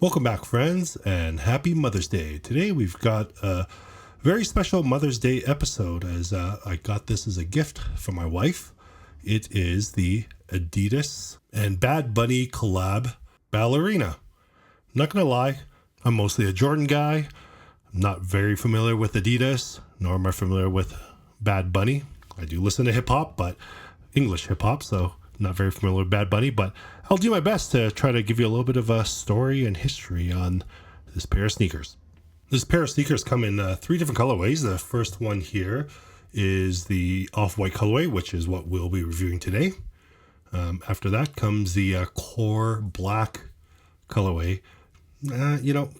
Welcome back, friends, and happy Mother's Day. Today we've got a very special Mother's Day episode as I got this as a gift from my wife. It is the Adidas and Bad Bunny collab Ballerina. I'm not going to lie, I'm mostly a Jordan guy. I'm not very familiar with Adidas, nor am I familiar with Bad Bunny. I do listen to hip-hop, but English hip-hop, so not very familiar with Bad Bunny, but I'll do my best to try to give you a little bit of a story and history on this pair of sneakers. This pair of sneakers come in three different colorways. The first one here is the off-white colorway, which is what we'll be reviewing today. After that comes the core black colorway.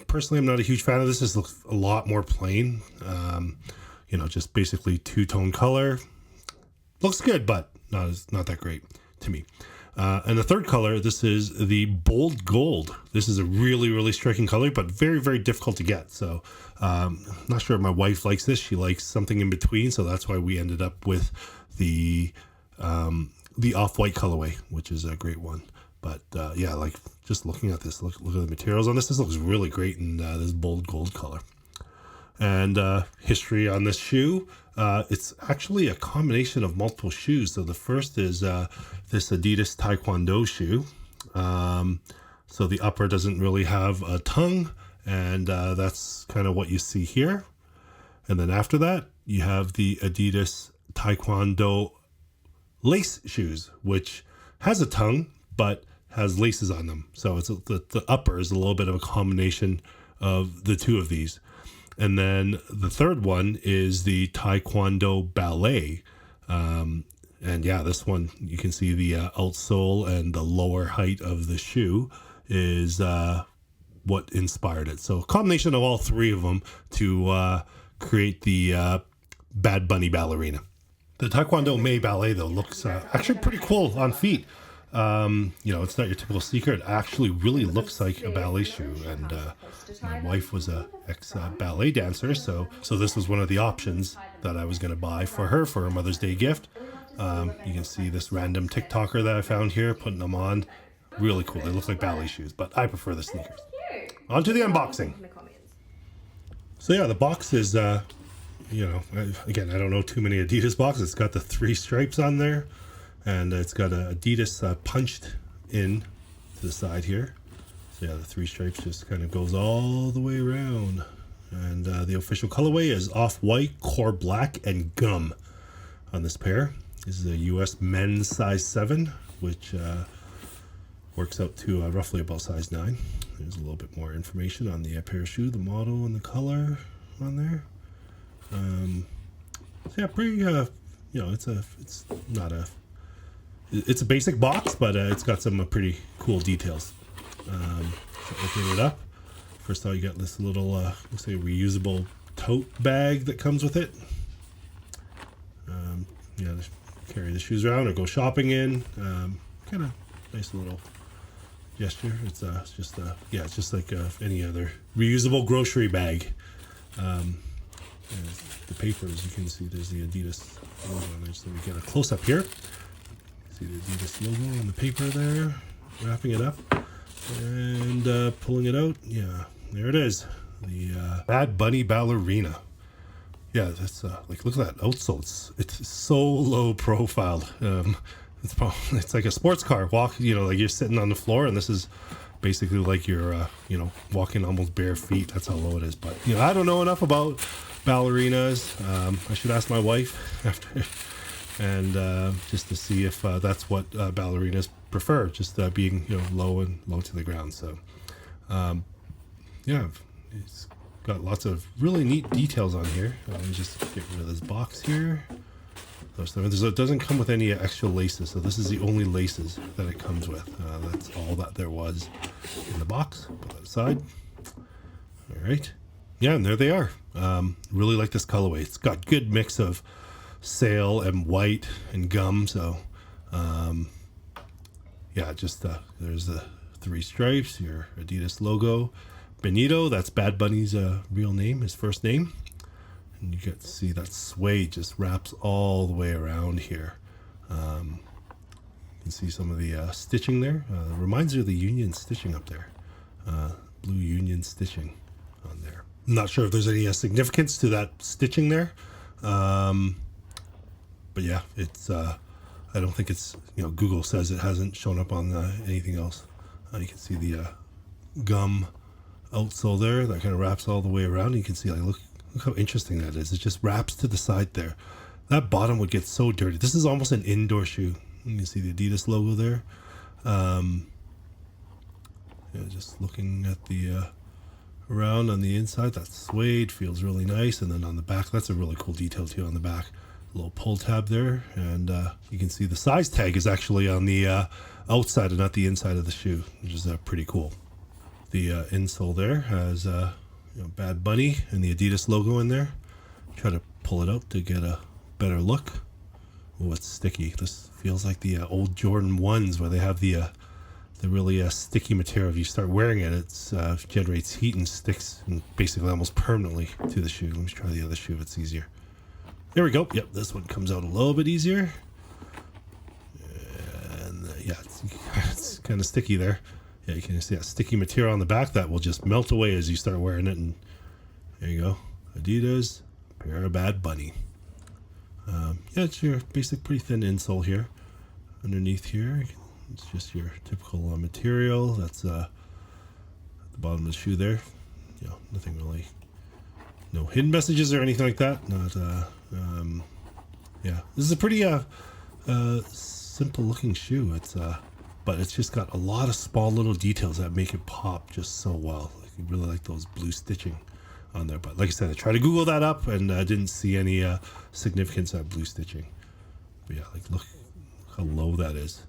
Personally, I'm not a huge fan of this. This looks a lot more plain. Just basically two-tone color. Looks good, but not that great to me. And the third color, this is the bold gold. This is a really, really striking color, but very, very difficult to get. So not sure if my wife likes this. She likes something in between, so that's why we ended up with the off-white colorway, which is a great one. But just looking at this, look at the materials on this. This looks really great in this bold gold color. And history on this shoe, it's actually a combination of multiple shoes. So the first is this Adidas Taekwondo shoe. So the upper doesn't really have a tongue, and that's kind of what you see here. And then after that, you have the Adidas Taekwondo lace shoes, which has a tongue, but has laces on them. So it's the upper is a little bit of a combination of the two of these. And then the third one is the Taekwondo Ballet. This one, you can see the outsole and the lower height of the shoe is what inspired it. So a combination of all three of them to create the Bad Bunny Ballerina. The Taekwondo Mei Ballet, though, looks actually pretty cool on feet. It's not your typical sneaker. It actually really looks like a ballet shoe, and my wife was a ex-ballet dancer, so this was one of the options that I was going to buy for her for Mother's Day gift. You can see this random TikToker that I found here putting them on. Really cool. They look like ballet shoes, but I prefer the sneakers. On to the unboxing. So yeah, the box is, again, I don't know too many Adidas boxes. It's got the 3 stripes on there. And it's got a Adidas punched in to the side here. So yeah, the 3 stripes just kind of goes all the way around. And the official colorway is off-white, core black, and gum on this pair. This is a US men's size 7, which works out to roughly about size 9. There's a little bit more information on the pair of shoe, the model, and the color on there. It's a basic box, but it's got some pretty cool details. So opening it up, first of all, you got this little, looks like a reusable tote bag that comes with it. To carry the shoes around or go shopping in. Kind of nice little gesture. It's just like any other reusable grocery bag. The paper, as you can see, there's the Adidas logo on there. So we get a close-up here. See the Adidas logo on the paper there, wrapping it up and pulling it out. Yeah, there it is, the Bad Bunny Ballerina. Yeah, that's look at that outsole. It's so low profile. It's like a sports car walk. Like you're sitting on the floor, and this is basically like you're walking almost bare feet. That's how low it is. But I don't know enough about ballerinas. I should ask my wife after. And just to see if that's what ballerinas prefer, just being low to the ground. So it's got lots of really neat details on here. Let me just get rid of this box here. It doesn't come with any extra laces, so this is the only laces that it comes with. That's all that there was in the box. Put that aside. All right. Yeah, and there they are. Really like this colorway. It's got good mix of sail and white and gum. So there's the 3 stripes, your Adidas logo. Benito, that's Bad Bunny's real name, his first name. And you get to see that suede just wraps all the way around here. You can see some of the stitching there. Reminds you of the Union stitching up there. Blue hand stitching on there. I'm not sure if there's any significance to that stitching there. But yeah, it's I don't think it's, Google says it hasn't shown up on anything else. You can see the gum outsole there that kind of wraps all the way around. You can see, look how interesting that is. It just wraps to the side there. That bottom would get so dirty. This is almost an indoor shoe. You can see the Adidas logo there. Just looking at the around on the inside, that suede feels really nice. And then on the back, that's a really cool detail too on the back. A little pull tab there, and you can see the size tag is actually on the outside and not the inside of the shoe, which is pretty cool. The insole there has Bad Bunny and the Adidas logo in there. Try to pull it out to get a better look. Oh, it's sticky. This feels like the old Jordan 1s where they have the really sticky material. If you start wearing it, it generates heat and sticks and basically almost permanently to the shoe. Let me try the other shoe if it's easier. There we go. Yep, this one comes out a little bit easier. And yeah, it's kind of sticky there. Yeah, you can see that sticky material on the back that will just melt away as you start wearing it. And there you go. Adidas, pair of Bad Bunny. Yeah, it's your basic pretty thin insole here. Underneath here, it's just your typical material. That's at the bottom of the shoe there. Nothing really. No hidden messages or anything like that. Not yeah, this is a pretty simple looking shoe. It's but it's just got a lot of small little details that make it pop just so well. You really like those blue stitching on there. But like I said, I tried to Google that up and I didn't see any significance of blue stitching. But yeah, look how low that is.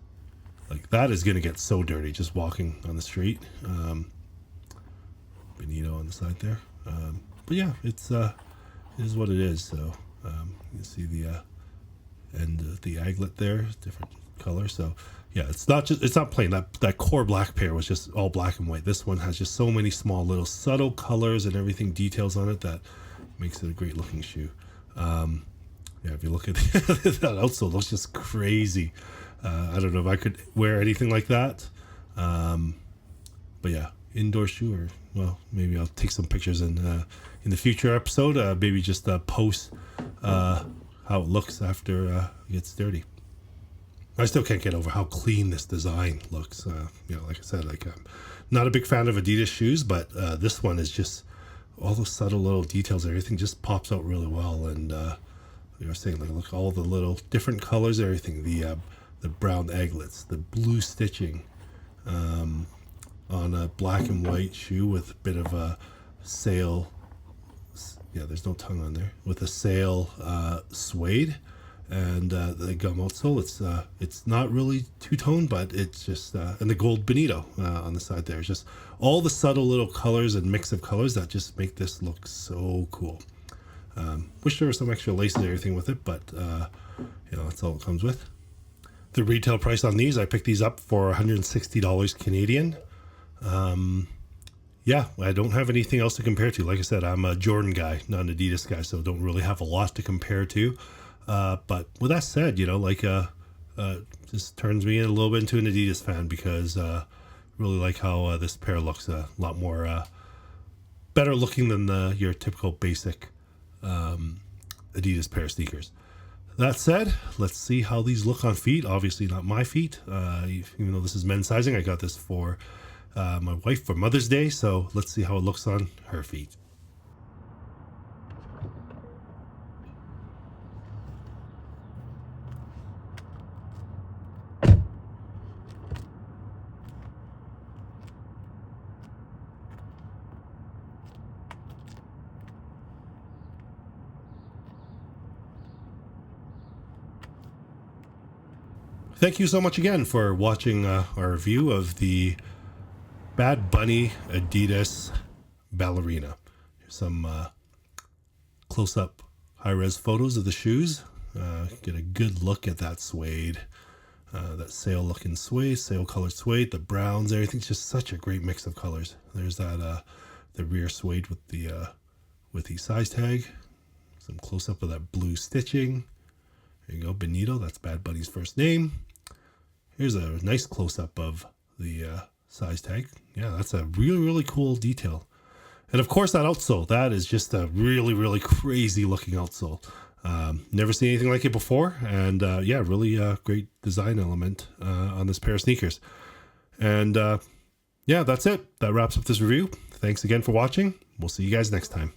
That is gonna get so dirty just walking on the street. Bonito on the side there. But yeah, it is what it is. So you can see the end of the aglet there, different color. So yeah, it's not plain. That core black pair was just all black and white. This one has just so many small little subtle colors and everything details on it that makes it a great looking shoe. Yeah, if you look at that outsole, looks just crazy. I don't know if I could wear anything like that. But yeah, indoor shoe, or well, maybe I'll take some pictures in the future episode. Maybe just post how it looks after it gets dirty. I still can't get over how clean this design looks. Like I said, I'm not a big fan of Adidas shoes, but this one is just all those subtle little details. Everything just pops out really well. And you were saying, look, all the little different colors, everything. The brown aglets, the blue stitching on a black and white shoe with a bit of a sail. Yeah, there's no tongue on there. With a sail suede. And the gum outsole, it's not really two-tone, but it's just and the gold bonito on the side there. It's just all the subtle little colors and mix of colors that just make this look so cool. Wish there was some extra laces and everything with it, but that's all it comes with. The retail price on these, I picked these up for $160 Canadian. Yeah, I don't have anything else to compare to. Like I said, I'm a Jordan guy, not an Adidas guy, so don't really have a lot to compare to. But with that said, just turns me in a little bit into an Adidas fan because really like how this pair looks a lot more better looking than your typical basic Adidas pair of sneakers. That said, let's see how these look on feet. Obviously not my feet, even though this is men's sizing. I got this for my wife for Mother's Day, so let's see how it looks on her feet. Thank you so much again for watching our review of the Bad Bunny Adidas Ballerina. Here's some close-up high-res photos of the shoes. Get a good look at that suede, that sail-looking suede, sail-colored suede, the browns, everything's just such a great mix of colors. There's that the rear suede with the size tag. Some close-up of that blue stitching. There you go, Benito, that's Bad Bunny's first name. Here's a nice close-up of the size tag. Yeah, that's a really, really cool detail. And of course, that outsole, that is just a really, really crazy looking outsole. Never seen anything like it before. And yeah, really great design element on this pair of sneakers. And yeah, that's it. That wraps up this review. Thanks again for watching. We'll see you guys next time.